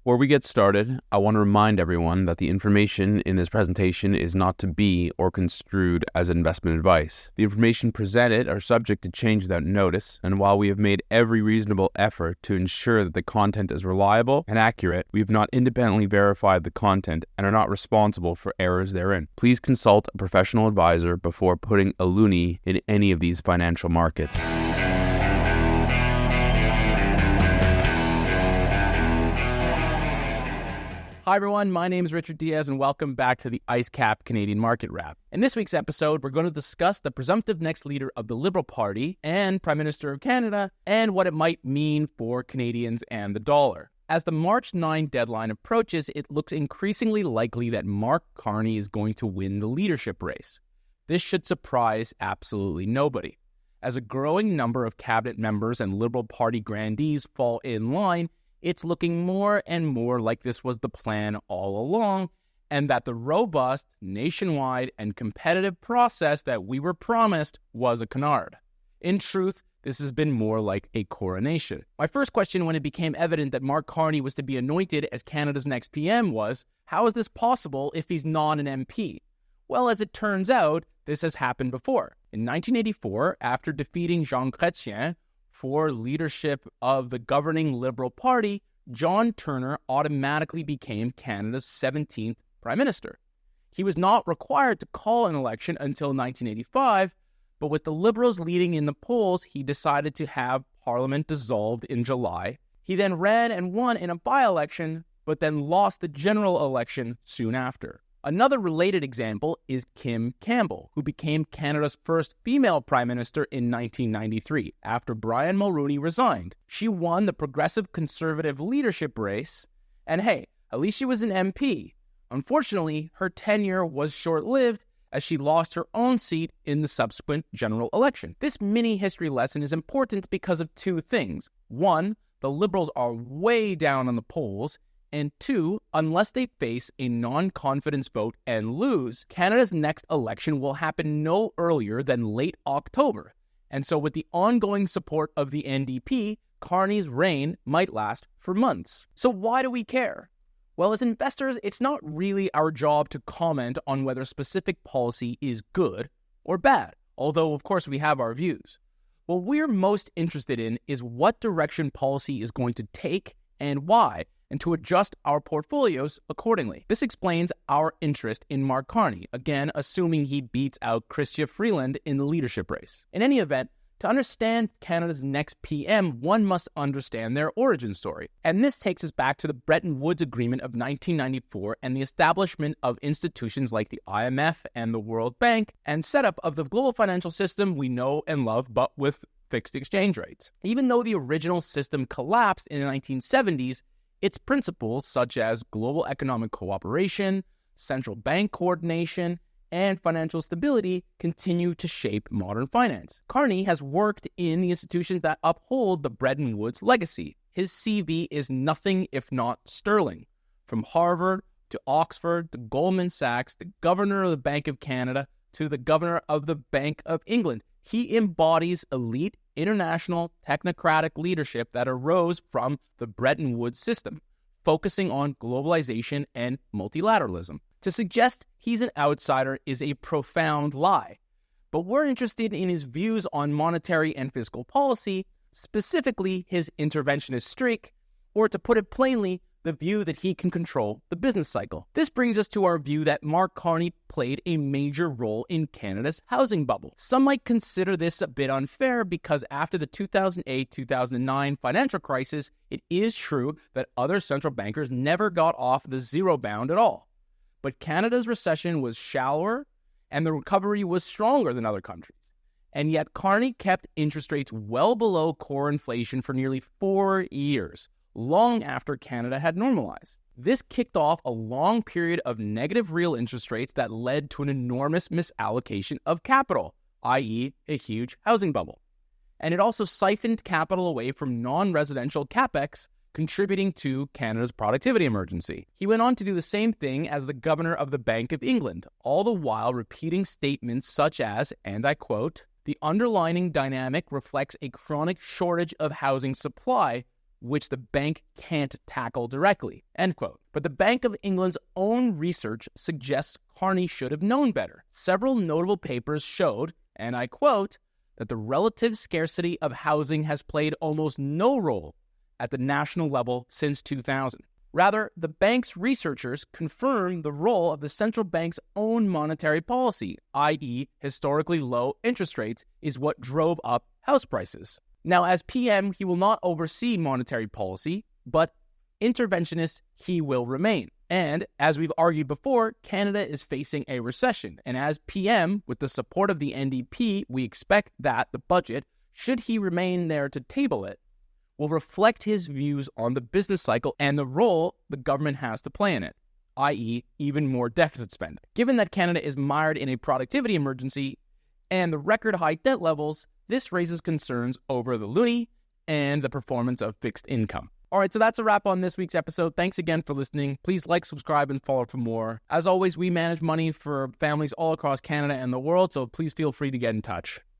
Before we get started, I want to remind everyone that the information in this presentation is not to be or construed as investment advice. The information presented are subject to change without notice, and while we have made every reasonable effort to ensure that the content is reliable and accurate, we have not independently verified the content and are not responsible for errors therein. Please consult a professional advisor before putting a loonie in any of these financial markets. Hi everyone, my name is Richard Diaz and welcome back to the IceCap Canadian Market Wrap. In this week's episode, we're going to discuss the presumptive next leader of the Liberal Party and Prime Minister of Canada and what it might mean for Canadians and the dollar. As the March 9 deadline approaches, it looks increasingly likely that Mark Carney is going to win the leadership race. This should surprise absolutely nobody. As a growing number of cabinet members and Liberal Party grandees fall in line, it's looking more and more like this was the plan all along, and that the robust, nationwide, and competitive process that we were promised was a canard. In truth, this has been more like a coronation. My first question when it became evident that Mark Carney was to be anointed as Canada's next PM was, how is this possible if he's not an MP? Well, as it turns out, this has happened before. In 1984, after defeating Jean Chrétien for leadership of the governing Liberal Party, John Turner automatically became Canada's 17th Prime Minister. He was not required to call an election until 1985, but with the Liberals leading in the polls, he decided to have Parliament dissolved in July. He then ran and won in a by-election, but then lost the general election soon after. Another related example is Kim Campbell, who became Canada's first female Prime Minister in 1993, after Brian Mulroney resigned. She won the Progressive Conservative leadership race, and hey, at least she was an MP. Unfortunately, her tenure was short-lived, as she lost her own seat in the subsequent general election. This mini-history lesson is important because of two things. One, the Liberals are way down on the polls, and two, unless they face a non-confidence vote and lose, Canada's next election will happen no earlier than late October. And so with the ongoing support of the NDP, Carney's reign might last for months. So why do we care? Well, as investors, it's not really our job to comment on whether specific policy is good or bad, although of course we have our views. What we're most interested in is what direction policy is going to take and why, and to adjust our portfolios accordingly. This explains our interest in Mark Carney, again, assuming he beats out Chrystia Freeland in the leadership race. In any event, to understand Canada's next PM, one must understand their origin story. And this takes us back to the Bretton Woods Agreement of 1994 and the establishment of institutions like the IMF and the World Bank, and setup of the global financial system we know and love, but with fixed exchange rates. Even though the original system collapsed in the 1970s, its principles, such as global economic cooperation, central bank coordination, and financial stability, continue to shape modern finance. Carney has worked in the institutions that uphold the Bretton Woods legacy. His CV is nothing if not sterling. From Harvard to Oxford to Goldman Sachs, the governor of the Bank of Canada to the governor of the Bank of England, he embodies elite international technocratic leadership that arose from the Bretton Woods system, focusing on globalization and multilateralism. To suggest he's an outsider is a profound lie. But we're interested in his views on monetary and fiscal policy, specifically his interventionist streak, or to put it plainly, the view that he can control the business cycle. This brings us to our view that Mark Carney played a major role in Canada's housing bubble. Some might consider this a bit unfair because after the 2008-2009 financial crisis, it is true that other central bankers never got off the zero bound at all. But Canada's recession was shallower and the recovery was stronger than other countries. And yet Carney kept interest rates well below core inflation for nearly 4 years, long after Canada had normalized. This kicked off a long period of negative real interest rates that led to an enormous misallocation of capital, i.e. a huge housing bubble. And it also siphoned capital away from non-residential capex, contributing to Canada's productivity emergency. He went on to do the same thing as the governor of the Bank of England, all the while repeating statements such as, and I quote, "The underlying dynamic reflects a chronic shortage of housing supply, which the bank can't tackle directly, end quote. But the Bank of England's own research suggests Carney should have known better. Several notable papers showed, and I quote, that the relative scarcity of housing has played almost no role at the national level since 2000. Rather, the bank's researchers confirm the role of the central bank's own monetary policy, i.e., historically low interest rates, is what drove up house prices. Now, as PM, he will not oversee monetary policy, but interventionist he will remain. And as we've argued before, Canada is facing a recession. And as PM, with the support of the NDP, we expect that the budget, should he remain there to table it, will reflect his views on the business cycle and the role the government has to play in it, i.e., even more deficit spending. Given that Canada is mired in a productivity emergency and the record high debt levels, this raises concerns over the loonie and the performance of fixed income. All right, so that's a wrap on this week's episode. Thanks again for listening. Please like, subscribe, and follow for more. As always, we manage money for families all across Canada and the world, so please feel free to get in touch.